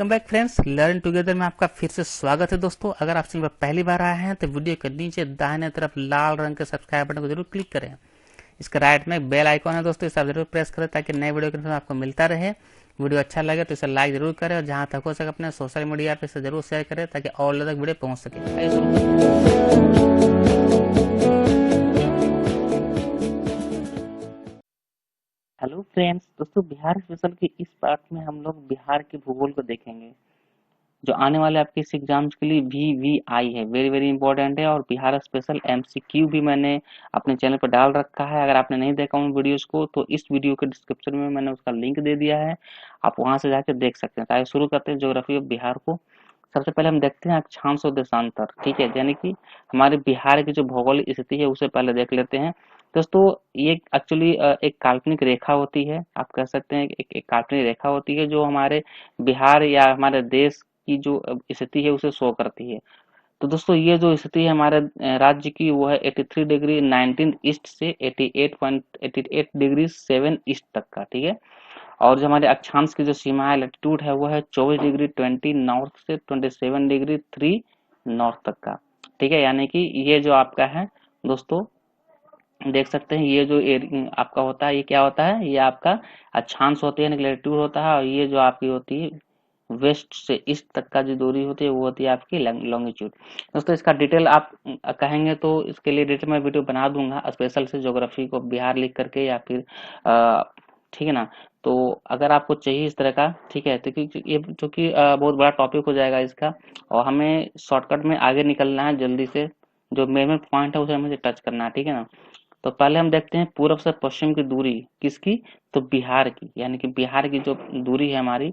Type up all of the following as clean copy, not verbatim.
Welcome back friends, learn together में आपका फिर से स्वागत है। दोस्तों, अगर आप चैनल पर पहली बार आए हैं तो वीडियो के नीचे दाहिने तरफ लाल रंग के सब्सक्राइब बटन को जरूर क्लिक करें। इसके राइट में बेल आइकॉन है दोस्तों, इसे आप जरूर प्रेस करें ताकि नए वीडियो के आपको मिलता रहे। वीडियो अच्छा लगे तो इसे लाइक जरूर करें और जहां तक हो सके अपने सोशल मीडिया पर इसे जरूर शेयर करें ताकि और लोग तक वीडियो पहुंच सके। हेलो फ्रेंड्स, दोस्तों बिहार स्पेशल के इस पार्ट में हम लोग बिहार के भूगोल को देखेंगे जो आने वाले आपके इस एग्जाम्स के लिए VVI है, वेरी वेरी इंपॉर्टेंट है। और बिहार स्पेशल MCQ भी मैंने अपने चैनल पर डाल रखा है। अगर आपने नहीं देखा उन वीडियोस को तो इस वीडियो के डिस्क्रिप्शन में मैंने उसका लिंक दे दिया है, आप वहां से जाकर देख सकते हैं। तो आइए शुरू करते हैं ज्योग्राफी ऑफ बिहार को। सबसे पहले हम देखते हैं अक्षांश और देशांतर, ठीक है, यानी कि हमारे बिहार की जो भौगोलिक स्थिति है उसे पहले देख लेते हैं। दोस्तों, ये एक्चुअली एक काल्पनिक रेखा होती है, आप कह सकते हैं एक काल्पनिक रेखा होती है जो हमारे बिहार या हमारे देश की जो स्थिति है उसे शो करती है। तो दोस्तों, ये जो स्थिति है हमारे राज्य की वो है 83 डिग्री 19 ईस्ट से 88 डिग्री 7 ईस्ट तक का, ठीक है। और जो हमारे अक्षांश की जो सीमा है, लैटिट्यूड है, वो है 24 डिग्री 20 नॉर्थ से 27 डिग्री 3 नॉर्थ तक का, ठीक है। यानी कि ये जो आपका है दोस्तों, देख सकते हैं ये जो आपका होता है, ये क्या होता है, ये आपका अक्षांश होती है, लैटिट्यूड होता है। और ये जो आपकी होती है वेस्ट से ईस्ट तक का जो दूरी होती है वो होती है आपकी लॉन्गिट्यूड। दोस्तों, इसका डिटेल आप कहेंगे तो इसके लिए डिटेल मैं वीडियो बना दूंगा स्पेशल से, ज्योग्राफी को बिहार लिख करके या फिर ठीक है ना। तो अगर आपको चाहिए इस तरह का, ठीक है, तो क्योंकि ये चूंकि बहुत बड़ा टॉपिक हो जाएगा इसका और हमें शॉर्टकट में आगे निकलना है जल्दी से, जो मेन पॉइंट है उसे मुझे टच करना है, ठीक है ना। तो पहले हम देखते हैं पूर्व से पश्चिम की दूरी किसकी, तो बिहार की, यानी कि बिहार की जो दूरी है हमारी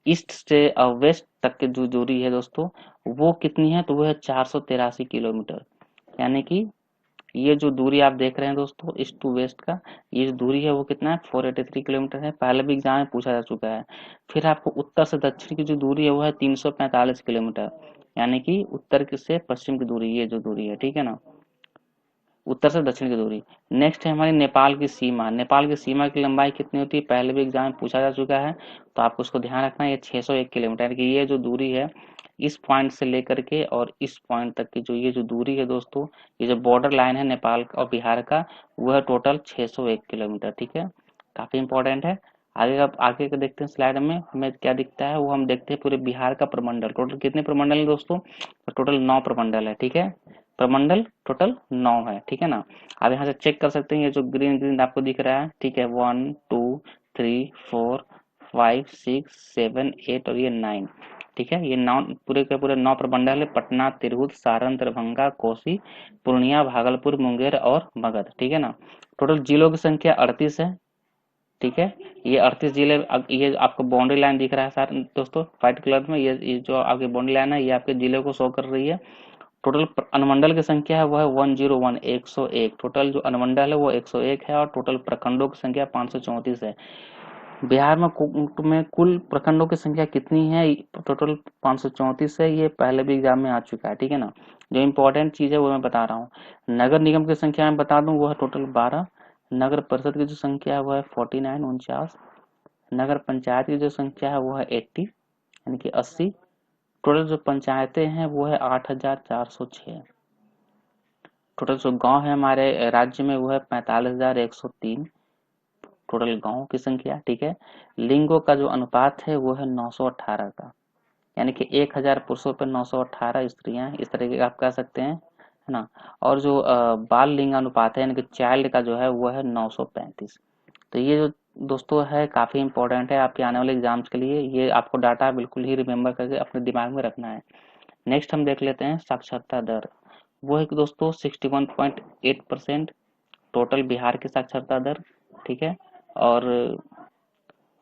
ईस्ट से वेस्ट तक की जो दूरी है दोस्तों, वो कितनी है, तो वो है 483 किलोमीटर। यानी कि ये जो दूरी आप देख रहे हैं दोस्तों ईस्ट टू वेस्ट का, ये जो दूरी है वो कितना है, 483 किलोमीटर है। पहले भी एग्जाम में पूछा जा चुका है। फिर आपको उत्तर से दक्षिण की जो दूरी है वो है 345 किलोमीटर, यानी कि उत्तर से पश्चिम की दूरी, ये जो दूरी है, ठीक है ना, उत्तर से दक्षिण की दूरी। नेक्स्ट है हमारी नेपाल की सीमा। नेपाल की सीमा की लंबाई कितनी होती है, पहले भी एग्जाम में पूछा जा चुका है, तो आपको उसको ध्यान रखना है। ये 601 किलोमीटर की ये जो दूरी है, इस पॉइंट से लेकर के और इस पॉइंट तक की जो ये जो दूरी है दोस्तों, ये जो बॉर्डर लाइन है नेपाल और बिहार का, वो है टोटल 601 किलोमीटर, ठीक है, काफी इंपॉर्टेंट है। आगे का देखते हैं स्लाइड में हमें क्या दिखता है, वो हम देखते हैं पूरे बिहार का प्रमंडल। टोटल कितने प्रमंडल है दोस्तों, तो टोटल 9 प्रमंडल है, ठीक है। प्रमंडल टोटल 9 है, ठीक है ना। आप यहाँ से चेक कर सकते हैं, ये जो ग्रीन ग्रीन आपको दिख रहा है, ठीक है, 1 2 3 4 5 6 7 8 और ये 9, ठीक है। ये 9 पूरे के पूरे 9 प्रमंडल है। पटना, तिरहुत, सारण, दरभंगा, कोसी, पूर्णिया, भागलपुर, मुंगेर और मगध, ठीक है ना। टोटल जिलों की संख्या 38 है, ठीक है। ये 38 जिले, ये आपको बाउंड्री लाइन दिख रहा है सर दोस्तों व्हाइट कलर में, ये जो आपकी बाउंड्री लाइन है ये आपके जिले को शो कर रही है। टोटल अनुमंडल की संख्या है वो है 101 101। टोटल जो अनुमंडल है वो 101 है और टोटल प्रखंडों की संख्या 534 है। बिहार में कुल प्रखंडों की संख्या कितनी है, टोटल 534 है। ये पहले भी एग्जाम में आ चुका है, ठीक है ना। जो इम्पोर्टेंट चीज है वो मैं बता रहा हूँ। नगर निगम की संख्या मैं बता दूं, वो है टोटल 12। नगर परिषद की जो संख्या है वो है 49 49। नगर पंचायत की जो संख्या है वो है 80 यानी कि 80। टोटल जो पंचायतें हैं वो है 8406। टोटल जो गांव है हमारे राज्य में वो है 45,103 टोटल गांवों की संख्या, ठीक है। लिंगों का जो अनुपात है वो है 918 का, यानी कि 1000 पुरुषों पर 918 स्त्रियां, इस तरीके का आप कह सकते हैं, है ना। और जो बाल लिंग अनुपात है यानी कि चाइल्ड का जो है वो है 935। तो ये जो दोस्तों है काफी इंपॉर्टेंट है आपके आने वाले एग्जाम्स के लिए। ये आपको डाटा बिल्कुल ही रिमेम्बर करके अपने दिमाग में रखना है। नेक्स्ट हम देख लेते हैं साक्षरता दर। वो है कि दोस्तों 61.8% टोटल बिहार की साक्षरता दर, ठीक है। और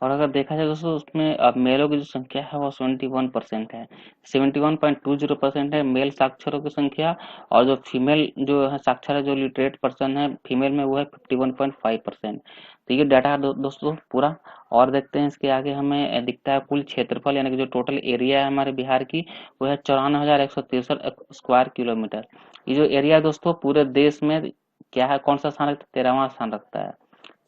और अगर देखा जाए दोस्तों उसमें अब मेलों की जो संख्या है वो 71% है, 71.20% है मेल साक्षरों की संख्या। और जो फीमेल जो है साक्षर है, जो लिटरेट पर्सन है फीमेल में, वो है 51.5%। तो ये डाटा है दोस्तों पूरा। और देखते हैं इसके आगे हमें दिखता है कुल क्षेत्रफल, यानी कि जो टोटल एरिया है हमारे बिहार की वो है 94,163 स्क्वायर किलोमीटर। ये जो एरिया दोस्तों पूरे देश में क्या है, कौन सा स्थान रखता है, 13वां स्थान रखता है।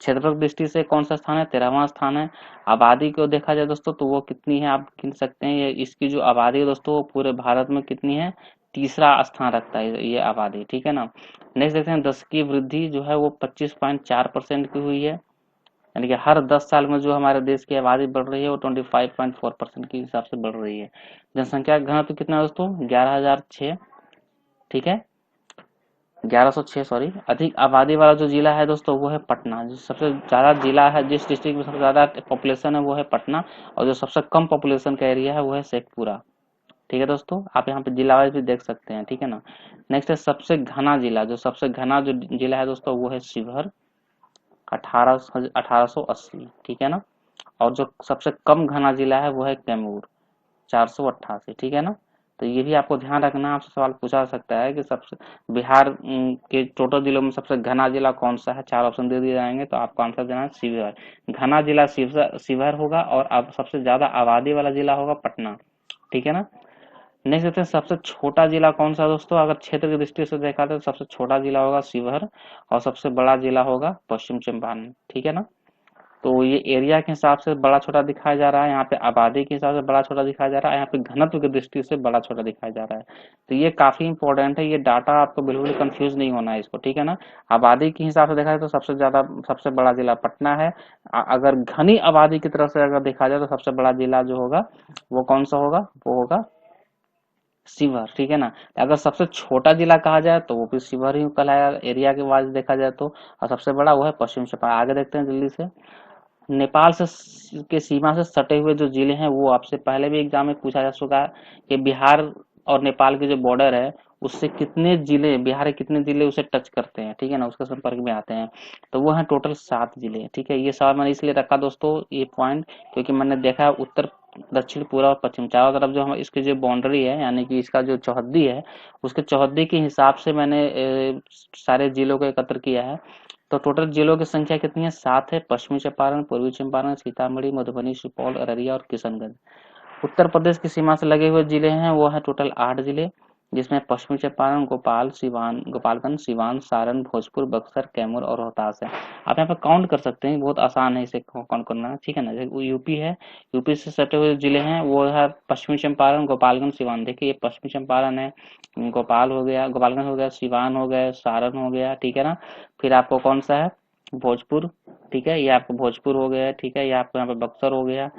क्षेत्रफल की दृष्टि से कौन सा स्थान है, 13वां स्थान है। आबादी को देखा जाए दोस्तों तो वो कितनी है आप गिन सकते हैं, ये इसकी जो आबादी है दोस्तों वो पूरे भारत में कितनी है, तीसरा स्थान रखता है ये आबादी, ठीक है ना। नेक्स्ट देखते हैं दशकीय वृद्धि जो है वो 25.4% की हुई है, यानी कि हर 10 साल में जो हमारे देश की आबादी बढ़ रही है वो 25.4% के हिसाब से बढ़ रही है। जनसंख्या घनत्व कितना है दोस्तों, 11,006, ठीक है, 1106 सॉरी। अधिक आबादी वाला जो जिला है दोस्तों वो है पटना, जो सबसे ज्यादा जिला है, जिस डिस्ट्रिक्ट में सबसे ज्यादा पॉपुलेशन है वो है पटना, और जो सबसे कम पॉपुलेशन का एरिया है वो है शेखपुरा, ठीक है दोस्तों। आप यहाँ पे जिला वाइज भी देख सकते हैं, ठीक है ना। नेक्स्ट है सबसे घना जिला, जो सबसे घना जो जिला है दोस्तों वो है शिवहर, 1880, ठीक है ना। और जो सबसे कम घना जिला है वो है कैमूर, 488, ठीक है ना। तो ये भी आपको ध्यान रखना, आपसे सवाल पूछा जा सकता है कि सबसे बिहार के टोटल जिलों में सबसे घना जिला कौन सा है, 4 ऑप्शन दे दिए जाएंगे तो आपको आंसर देना है शिवहर। घना जिला शिवहर होगा, और अब सबसे ज्यादा आबादी वाला जिला होगा पटना, ठीक है ना। नेक्स्ट देखते हैं सबसे छोटा जिला कौन सा दोस्तों, अगर क्षेत्र की दृष्टि से देखा तो सबसे छोटा जिला होगा शिवहर, और सबसे बड़ा जिला होगा पश्चिम चंपारण, ठीक है ना। तो ये एरिया के हिसाब से बड़ा छोटा दिखाया जा रहा है, यहाँ पे आबादी के हिसाब से बड़ा छोटा दिखाया जा रहा है, यहाँ पे घनत्व की दृष्टि से बड़ा छोटा दिखाया जा रहा है। तो ये काफी इंपॉर्टेंट है, ये डाटा आपको बिल्कुल कंफ्यूज नहीं होना है इसको, ठीक है ना। आबादी के हिसाब से देखा जाए तो सबसे बड़ा जिला पटना है। अगर घनी आबादी की तरफ से अगर देखा जाए तो सबसे बड़ा जिला जो होगा वो कौन सा होगा, वो होगा शिवहर, ठीक है ना। अगर सबसे छोटा जिला कहा जाए तो वो भी शिवहर ही कहलाएगा एरिया के वाइज देखा जाए तो, और सबसे बड़ा वो है पश्चिम चंपारण। आगे देखते हैं जल्दी से, नेपाल से के सीमा से सटे हुए जो जिले हैं वो आपसे पहले भी एग्जाम में पूछा जा चुका है कि बिहार और नेपाल के जो बॉर्डर है उससे कितने जिले, बिहार के कितने जिले उसे टच करते हैं, ठीक है ना, उसके संपर्क में आते हैं। तो वो है टोटल 7 जिले, ठीक है। ये सवाल मैंने इसलिए रखा दोस्तों ये पॉइंट, क्योंकि मैंने देखा है उत्तर दक्षिण पूरा और पश्चिम चारों तरफ जो हम इसकी जो बाउंड्री है यानी कि इसका जो चौहद्दी है, उसके चौहद्दी के हिसाब से मैंने सारे जिलों को एकत्र किया है। तो टोटल जिलों की संख्या कितनी है, 7 है। पश्चिमी चंपारण, पूर्वी चंपारण, सीतामढ़ी, मधुबनी, सुपौल, अररिया और किशनगंज। उत्तर प्रदेश की सीमा से लगे हुए जिले हैं वो है टोटल 8 जिले, जिसमें पश्चिमी चंपारण, गोपालगंज, सिवान, सारण, भोजपुर, बक्सर, कैमूर और रोहतास है। आप यहाँ पे काउंट कर सकते हैं, बहुत आसान है इसे काउंट करना, ठीक है ना। जैसे यूपी है, यूपी से सटे हुए जिले हैं वो है पश्चिमी चंपारण, गोपालगंज, सिवान। देखिए ये पश्चिमी चंपारण है, गोपालगंज हो गया, सिवान हो गया, सारण हो गया, ठीक है ना। फिर आपको कौन सा है, भोजपुर, ठीक है, ये आपको भोजपुर हो गया, ठीक है, ये आपको यहाँ पे बक्सर हो गया।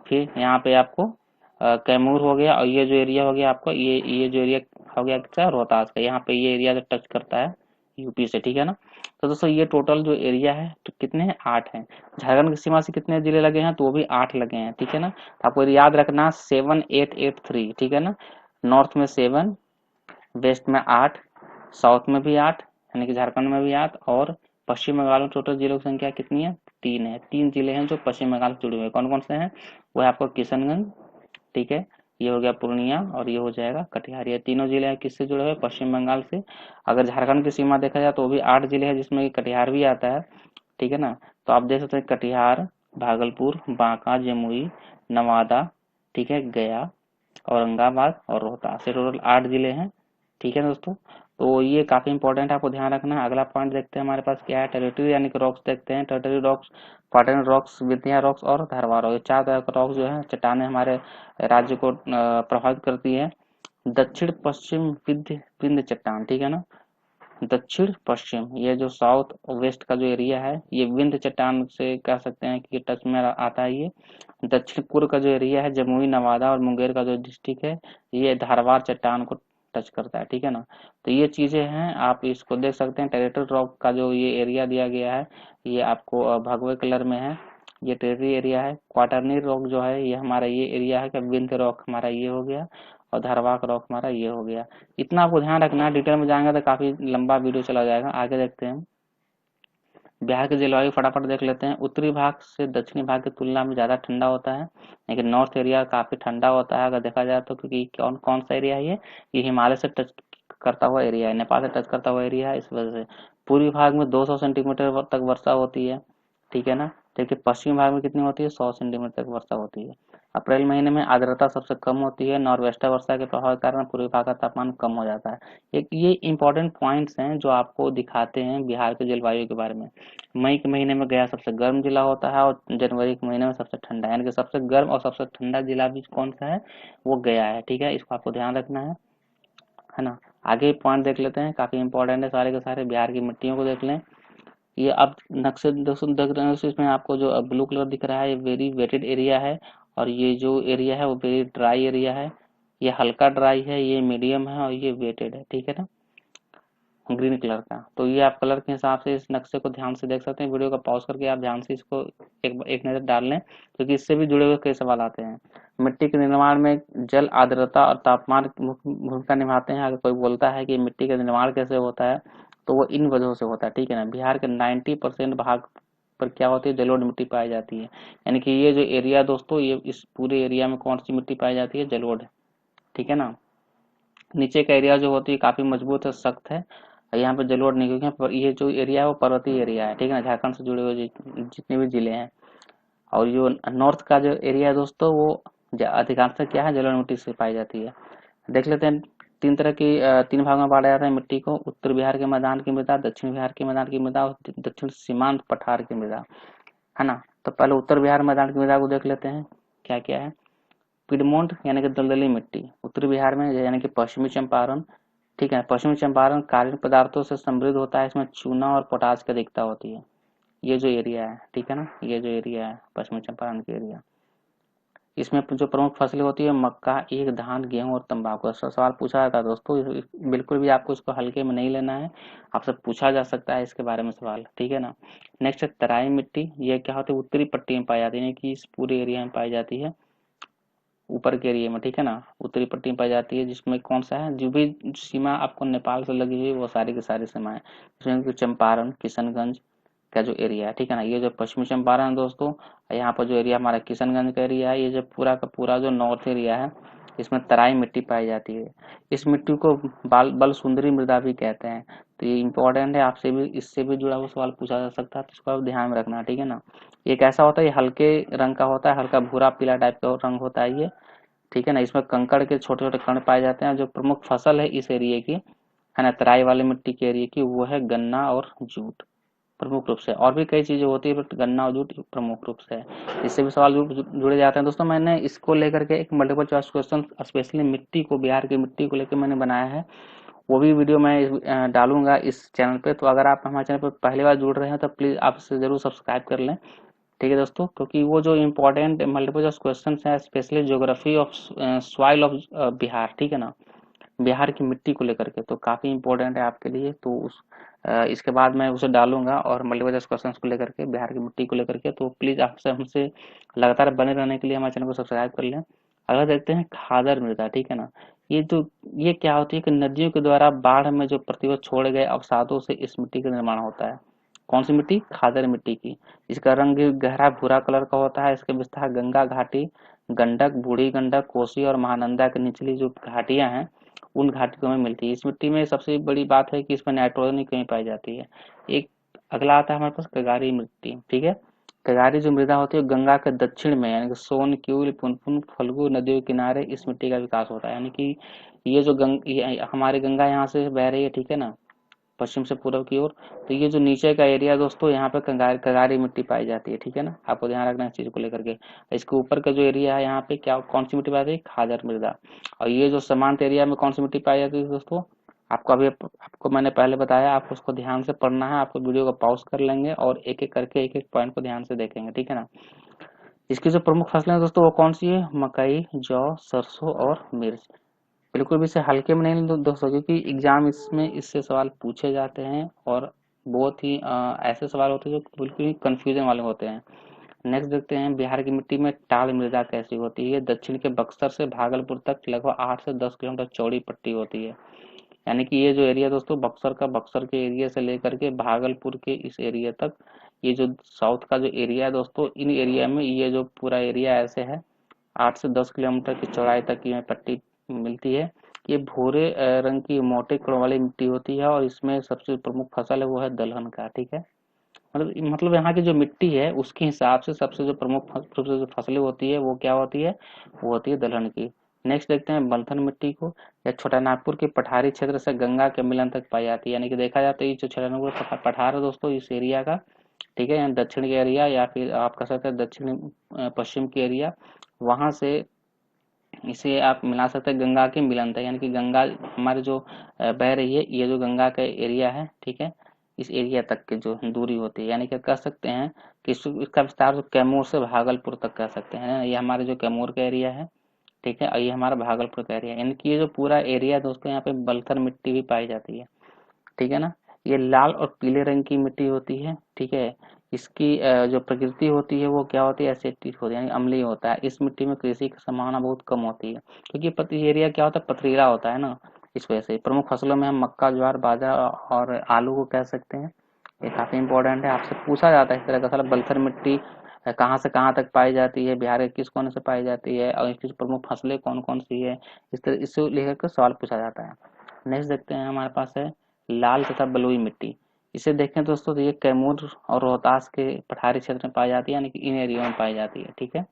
फिर यहाँ पे आपको कैमूर हो गया, और ये जो एरिया हो गया आपको, ये जो एरिया हो गया क्या, रोहतास का, यहाँ पे ये एरिया जो टच करता है यूपी से, ठीक है ना। तो दोस्तों ये टोटल जो एरिया है तो कितने हैं, 8 हैं। झारखंड की सीमा से कितने जिले लगे हैं, तो वो भी 8 लगे हैं, ठीक है ना। तो आपको याद रखना 7883, ठीक है ना। नॉर्थ में 7, वेस्ट में 8, साउथ में भी 8, यानी कि झारखंड में भी 8, और पश्चिम बंगाल में टोटल जिलों की संख्या कितनी है, 3 है। 3 जिले हैं जो पश्चिम बंगाल से जुड़े हुए हैं, कौन कौन से हैं, वो है आपको किशनगंज, ठीक है, ये हो गया पूर्णिया, और ये हो जाएगा कटिहार। ये तीनों जिले हैं किससे जुड़े हुए, पश्चिम बंगाल से। अगर झारखंड की सीमा देखा जाए तो वो भी 8 जिले हैं जिसमें कटिहार भी आता है, ठीक है ना। तो आप देख सकते हैं कटिहार, भागलपुर, बांका, जमुई, नवादा, ठीक है, गया, औरंगाबाद और रोहतास, ये टोटल 8 जिले हैं, ठीक है दोस्तों। तो ये काफी इंपॉर्टेंट है, आपको ध्यान रखना है। अगला पॉइंट देखते हैं हमारे पास क्या है, टेरिटरी यानी कि रॉक्स देखते हैं। Territory rocks, quaternary rocks, Vindhya rocks और धरवार रॉक्स, ये 4 तरह के रॉक्स जो है चट्टाने हमारे राज्य को प्रभावित करती है। दक्षिण पश्चिम विंध्य चट्टान, ठीक है ना, दक्षिण पश्चिम, ये जो साउथ वेस्ट का जो एरिया है ये विंध्य चट्टान से कह सकते हैं कि टच में आता है ये। दक्षिण पूर्व का जो एरिया है जमुई, नवादा और मुंगेर का जो डिस्ट्रिक्ट है ये धारवाड़ चट्टान को टच करता है, ठीक है ना। तो ये चीजें हैं, आप इसको देख सकते हैं। टेरिटरी रॉक का जो ये एरिया दिया गया है ये आपको भगवे कलर में है, ये टेरिटरी एरिया है। क्वार्टरनरी रॉक जो है ये हमारा ये एरिया है, विंध्य रॉक हमारा ये हो गया, और धारवाड़ रॉक हमारा ये हो गया। इतना आपको ध्यान रखना है, डिटेल में जाएंगे तो काफी लंबा वीडियो चला जाएगा। आगे देखते हैं बिहार के जलवायु, फटाफट देख लेते हैं। उत्तरी भाग से दक्षिणी भाग की तुलना में ज्यादा ठंडा होता है, लेकिन नॉर्थ एरिया काफी ठंडा होता है अगर देखा जाए तो, क्योंकि कौन कौन सा एरिया है ये हिमालय से टच करता हुआ एरिया है, नेपाल से टच करता हुआ एरिया है, इस वजह से। पूर्वी भाग में 200 सेंटीमीटर तक वर्षा होती है, ठीक है ना। जबकि पश्चिमी भाग में कितनी होती है, 100 सेंटीमीटर तक वर्षा होती है। अप्रैल महीने में आर्द्रता सबसे कम होती है, नॉर्वेस्टर वर्षा के प्रभाव के कारण पूर्वी भाग का तापमान कम हो जाता है। एक ये इंपॉर्टेंट पॉइंट्स हैं जो आपको दिखाते हैं बिहार के जलवायु के बारे में। मई के महीने में गया सबसे गर्म जिला होता है और जनवरी के महीने में सबसे ठंडा, यानी कि सबसे गर्म और सबसे ठंडा जिला भी कौन सा है, वो गया है। ठीक है, इसको आपको ध्यान रखना है ना। आगे पॉइंट देख लेते हैं, काफी इंपॉर्टेंट है सारे के सारे। बिहार की मिट्टियों को देख लें। ये आप नक्शे दोस्तों देख रहे हैं, इसमें आपको जो ब्लू कलर दिख रहा है ये वेरी वेटेड एरिया है, और ये जो एरिया है वो वेरी ड्राई एरिया है। ये हल्का ड्राई है, ये मीडियम है, और ये वेटेड है। ठीक है ना, ग्रीन कलर का। तो ये आप कलर के हिसाब से इस नक्शे को ध्यान से देख सकते हैं। वीडियो का पॉज करके आप ध्यान से इसको एक नजर डाल लें, क्योंकि इससे भी जुड़े हुए कई सवाल आते हैं। मिट्टी के निर्माण में जल, आर्द्रता और तापमान मुख्य भूमिका निभाते हैं। अगर कोई बोलता है कि मिट्टी का निर्माण कैसे होता है, तो वो इन वजहों से होता है। ठीक है ना, बिहार के 90% भाग पर क्या होती है, जलोढ़ मिट्टी पाई जाती है। यानी कि ये जो एरिया दोस्तों, ये इस पूरे एरिया में कौन सी मिट्टी पाई जाती है, जलोढ़। ठीक है ना। नीचे का एरिया जो होती है काफी मजबूत है, सख्त है। यहाँ पे जलोढ़ नहीं, क्योंकि ये जो एरिया है वो पर्वतीय एरिया है। ठीक है ना, झारखंड से जुड़े हुए जितने भी जिले हैं। और जो नॉर्थ का जो एरिया है दोस्तों, वो अधिकांशतः क्या है, जलोढ़ मिट्टी से पाई जाती है। देख लेते हैं। तीन भागों में बांटा जाता है मिट्टी को। उत्तर बिहार के मैदान की मृदा, दक्षिण बिहार के मैदान की मृदा और दक्षिण सीमांत पठार की मृदा, है ना। तो पहले उत्तर बिहार मैदान की मृदा को देख लेते हैं, क्या क्या है। पिडमोंट यानी कि दलदली मिट्टी उत्तरी बिहार में, यानी कि पश्चिमी चंपारण। ठीक है, पश्चिमी चंपारण कालीन पदार्थों से समृद्ध होता है, इसमें चूना और पोटाश की अधिकता होती है। ये जो एरिया है, ठीक है ना, ये जो एरिया है पश्चिमी चंपारण के एरिया, इसमें जो प्रमुख फसलें होती है मक्का, ईख, धान, गेहूं और तंबाकू। ऐसा सवाल पूछा जाता है दोस्तों, बिल्कुल भी आपको इसको हल्के में नहीं लेना है, आपसे पूछा जा सकता है इसके बारे में सवाल। ठीक है ना। नेक्स्ट है तराई मिट्टी। ये क्या होती है, उत्तरी पट्टी में पाई जाती है, कि इस पूरे एरिया में पाई जाती है, ऊपर के एरिया में। ठीक है ना, उत्तरी पट्टी में पाई जाती है, जिसमें कौन सा है, जो भी सीमा आपको नेपाल से लगी हुई वो सारी की सारी सीमाएं, जिसमें चंपारण, किशनगंज का जो एरिया है। ठीक है ना, ये जो पश्चिमी चंपारण दोस्तों, यहाँ पर जो एरिया हमारा किशनगंज का एरिया है, ये जो पूरा का पूरा जो नॉर्थ एरिया है, इसमें तराई मिट्टी पाई जाती है। इस मिट्टी को बल सुंदरी मृदा भी कहते हैं। तो ये इंपॉर्टेंट है, आपसे भी इससे भी जुड़ा हुआ सवाल पूछा जा सकता है, तो इसको आप ध्यान में रखना। ठीक है ना। ये कैसा होता है, ये हल्के रंग का होता है, हल्का भूरा पीला टाइप का रंग होता है ये। ठीक है ना, इसमें कंकड़ के छोटे छोटे कण पाए जाते हैं। जो प्रमुख फसल है इस एरिया की, है ना, तराई वाले मिट्टी के एरिया की, वो है गन्ना और जूट प्रमुख रूप से। और भी कई चीजें होती है, बट गन्ना और जूट प्रमुख रूप से है। इससे भी सवाल जुड़े जाते हैं दोस्तों। मैंने इसको लेकर के एक मल्टीपल चॉइस क्वेश्चन स्पेशली मिट्टी को, बिहार की मिट्टी को लेकर मैंने बनाया है, वो भी वीडियो मैं डालूंगा इस चैनल पे। तो अगर आप हमारे चैनल पर पहली बार जुड़ रहे हैं तो प्लीज आप इसे जरूर सब्सक्राइब कर लें। ठीक है दोस्तों, क्योंकि वो जो इम्पोर्टेंट मल्टीपल चॉइस क्वेश्चन है, specially geography of soil of Bihar, ठीक है ना, बिहार की मिट्टी को लेकर के, तो काफी इंपॉर्टेंट है आपके लिए। तो इसके बाद मैं उसे डालूंगा, और मल्टीपल चॉइस क्वेश्चन को लेकर के, बिहार की मिट्टी को लेकर के। तो प्लीज आपसे हमसे लगातार बने रहने के लिए हमारे चैनल को सब्सक्राइब कर लें। अगर देखते हैं खादर मृदा, ठीक है ना, ये जो ये क्या होती है कि नदियों के द्वारा बाढ़ में जो प्रतिवर्ष छोड़े गए अवसादों से इस मिट्टी का निर्माण होता है। कौन सी मिट्टी, खादर मिट्टी की। इसका रंग गहरा भूरा कलर का होता है। इसके विस्तार गंगा घाटी, गंडक, बूढ़ी गंडक, कोसी और महानंदा की निचली जो घाटियां हैं, उन घाटियों में मिलती है। इस मिट्टी में सबसे बड़ी बात है कि इसमें नाइट्रोजन की कमी पाई जाती है। एक अगला आता है हमारे पास कगारी मिट्टी। ठीक है, कगारी जो मृदा होती है गंगा के दक्षिण में, यानी कि सोन, क्यूल, पुनपुन, फल्गु नदियों के किनारे इस मिट्टी का विकास होता है। यानी कि ये जो हमारी गंगा यहाँ से बह रही है, ठीक है ना, पश्चिम से पूर्व की ओर। तो ये जो नीचे का एरिया दोस्तों, यहाँ पे कगारी मिट्टी पाई जाती है। ठीक है ना, आपको ध्यान रखना है इस चीज को लेकर के। इसके ऊपर का जो एरिया है, यहाँ पे क्या कौन सी मिट्टी पाई जाती है, खादर मृदा। और ये जो समांत एरिया में कौन सी मिट्टी पाई जाती है दोस्तों, आपको मैंने पहले बताया, आपको उसको ध्यान से पढ़ना है। आपको वीडियो को पॉज कर लेंगे और एक एक करके एक एक पॉइंट को ध्यान से देखेंगे। ठीक है ना। इसकी जो प्रमुख फसलें हैं दोस्तों, वो कौन सी है, मकई, जौ, सरसों और मिर्च। बिल्कुल भी इसे हल्के में नहीं दोस्तों, क्योंकि एग्जाम इसमें इससे सवाल पूछे जाते हैं, और बहुत ही ऐसे सवाल होते हैं जो बिल्कुल ही कंफ्यूजन वाले होते हैं। नेक्स्ट देखते हैं, बिहार की मिट्टी में टाल मृदा कैसी होती है। दक्षिण के बक्सर से भागलपुर तक लगभग 8 से 10 किलोमीटर चौड़ी पट्टी होती है। यानी कि ये जो एरिया दोस्तों, बक्सर के एरिया से लेकर के भागलपुर के इस एरिया तक, ये जो साउथ का जो एरिया है दोस्तों, इन एरिया में ये जो पूरा एरिया ऐसे है, 8 से 10 किलोमीटर की चौड़ाई तक की पट्टी मिलती है। ये भूरे रंग की मोटे कणों वाली मिट्टी होती है, और इसमें सबसे प्रमुख फसल है वो है दलहन का। ठीक है, मतलब यहाँ की जो मिट्टी है उसके हिसाब से सबसे जो प्रमुख रूप से जो फसलें होती है वो क्या होती है, वो होती है दलहन की। नेक्स्ट देखते हैं बलथन मिट्टी को। या छोटा नागपुर के पठारी क्षेत्र से गंगा के मिलन तक पाई जाती है, यानी कि देखा जाता है ये जो छोटा नागपुर पठार है दोस्तों इस एरिया का, ठीक है, यहाँ दक्षिण के एरिया या फिर आप कह सकते हैं दक्षिण पश्चिम के एरिया, वहां से इसे आप मिला सकते हैं गंगा के मिलन तक, यानी कि गंगा हमारे जो बह रही है, ये जो गंगा का एरिया है, ठीक है, इस एरिया तक की जो दूरी होती है, यानी कि कह सकते हैं कि इसका विस्तार जो कैमूर से भागलपुर तक कह सकते हैं, ये हमारे जो कैमूर का एरिया है, ठीक है, और ये हमारा भागलपुर का एरिया है। यानी कि ये जो पूरा एरिया दोस्तों यहाँ पे बलथर मिट्टी भी पाई जाती है, ठीक है ना। ये लाल और पीले रंग की मिट्टी होती है, ठीक है। इसकी जो प्रकृति होती है वो क्या होती है, एसिडिक होती है, यानी अम्लीय होता है। इस मिट्टी में कृषि की संभावना बहुत कम होती है, क्योंकि एरिया क्या होता है, पथरीला होता है ना, इस वजह से। प्रमुख फसलों में हम मक्का, ज्वार, बाजरा और आलू को कह सकते हैं। ये काफी इंपॉर्टेंट है, आपसे पूछा जाता है इस तरह का सवाल, बलथर मिट्टी कहाँ से कहाँ तक पाई जाती है, बिहार के किस कोने से पाई जाती है, और इसकी प्रमुख फसलें कौन कौन सी है, इस तरह इससे लेकर के सवाल पूछा जाता है। नेक्स्ट देखते हैं, हमारे पास है लाल तथा बलुई मिट्टी। इसे देखें दोस्तों तो ये कैमूर और रोहतास के पठारी क्षेत्र में पाई जाती है, यानी कि इन एरिया में पाई जाती है, ठीक है।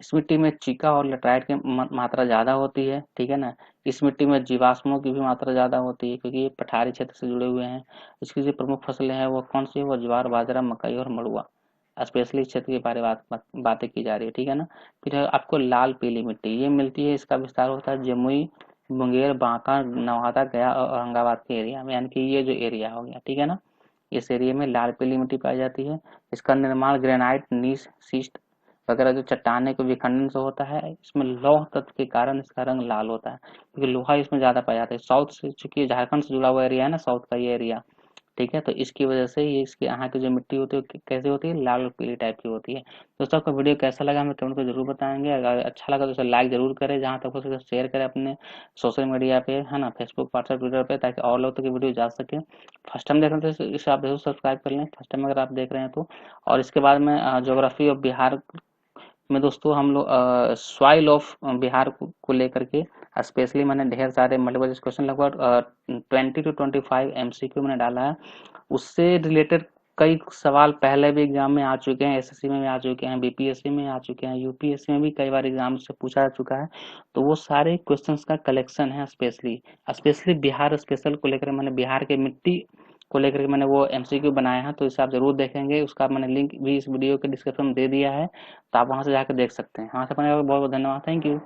इस मिट्टी में चीका और लेटराइट की मात्रा ज्यादा होती है, ठीक है ना। इस मिट्टी में जीवाश्मों की भी मात्रा ज्यादा होती है, क्योंकि ये पठारी क्षेत्र से जुड़े हुए हैं। इसकी जो प्रमुख फसलें हैं वो कौन सी है, वो ज्वार, बाजरा, मकई और मड़ुआ, स्पेशली क्षेत्र के बारे में बातें की जा रही है, ठीक है ना। फिर आपको लाल पीली मिट्टी ये मिलती है, इसका विस्तार होता है जमुई, मुंगेर, बांका, नवादा, गया और औरंगाबाद के एरिया में, यानी कि ये जो एरिया हो गया, ठीक है ना। इस एरिया में लाल पीली मिट्टी पाई जाती है। इसका निर्माण ग्रेनाइट, नीस, सीस्ट वगैरह जो चट्टाने के विखंडन से होता है। इसमें लौह तत्व के कारण इसका रंग लाल होता है, क्योंकि लोहा इसमें ज्यादा पाया जाता है। साउथ से, चूंकि झारखंड से जुड़ा हुआ एरिया है ना, साउथ का ये एरिया, ठीक है, तो इसकी वजह से ये इसके यहाँ की जो मिट्टी होती है कैसे होती है, लाल और पीली टाइप की होती है। दोस्तों आपको वीडियो कैसा लगा हमें कमेंट में जरूर बताएंगे। अगर अच्छा लगा तो इसे लाइक जरूर करें, जहाँ तक हो सके शेयर करें अपने सोशल मीडिया पे, है ना, फेसबुक, व्हाट्सएप, ट्विटर पे, ताकि और लोग तक ये वीडियो जा सके। फर्स्ट टाइम देख रहे हैं तो इसे आप जरूर सब्सक्राइब कर लें, फर्स्ट टाइम अगर आप देख रहे हैं तो। और इसके बाद में ज्योग्राफी ऑफ बिहार में दोस्तों हम लोग सॉइल ऑफ बिहार को लेकर के स्पेशली मैंने ढेर सारे मल्टीपल चॉइस क्वेश्चन लगभग 20 to 25 MCQ मैंने डाला है। उससे रिलेटेड कई सवाल पहले भी एग्जाम में आ चुके हैं, एसएससी में भी आ चुके हैं, बीपीएससी में आ चुके हैं, यूपीएससी में भी कई बार एग्जाम से पूछा जा चुका है। तो वो सारे क्वेश्चंस का कलेक्शन है, स्पेशली स्पेशली बिहार स्पेशल को लेकर मैंने, बिहार के मिट्टी को लेकर के मैंने वो एमसीक्यू बनाया है, तो इसे आप जरूर देखेंगे। उसका मैंने लिंक भी इस वीडियो के डिस्क्रिप्शन में दे दिया है, तो आप वहां से जाकर देख सकते हैं। हाँ से बहुत बहुत धन्यवाद, थैंक यू।